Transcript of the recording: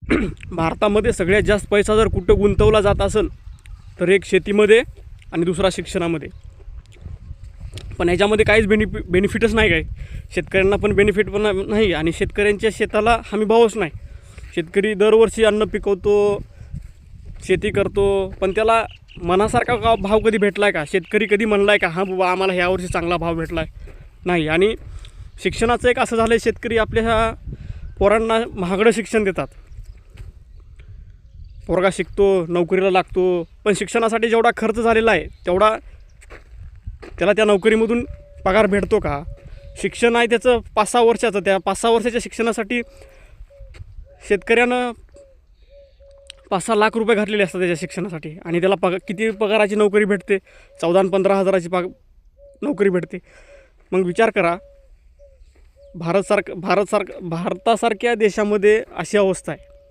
भारतामध्ये सगळ्यात जास्त पैसा जर कुठं गुंतवला जात असेल तर एक शेतीमध्ये आणि दुसरा शिक्षणामध्ये. पण ह्याच्यामध्ये काहीच बेनिफिटच नाही काय. शेतकऱ्यांना पण बेनिफिट पण नाही आणि शेतकऱ्यांच्या शेताला हमी भावच नाही. शेतकरी दरवर्षी अन्न पिकवतो, शेती करतो, पण त्याला मनासारखा भाव कधी भेटला आहे का? शेतकरी कधी म्हणला आहे का हां बाबा आम्हाला ह्यावर्षी चांगला भाव भेटला आहे? नाही. आणि शिक्षणाचं एक असं झालं आहे, शेतकरी आपल्या ह्या पोरांना महागडं शिक्षण देतात. पोरगा शिकतो, नोकरीला लागतो, पण शिक्षणासाठी जेवढा खर्च झालेला आहे तेवढा त्याला त्या नोकरीमधून पगार भेटतो का? शिक्षण आहे त्याचं 5-6 वर्षाचं, त्या 5-6 वर्षाच्या शिक्षणासाठी शेतकऱ्यानं 5-6 लाख रुपये घातलेले असतात त्याच्या शिक्षणासाठी, आणि त्याला किती पगाराची नोकरी भेटते? 14-15 हजाराची नोकरी भेटते. मग विचार करा, भारतासारख्या देशामध्ये अशी अवस्था आहे.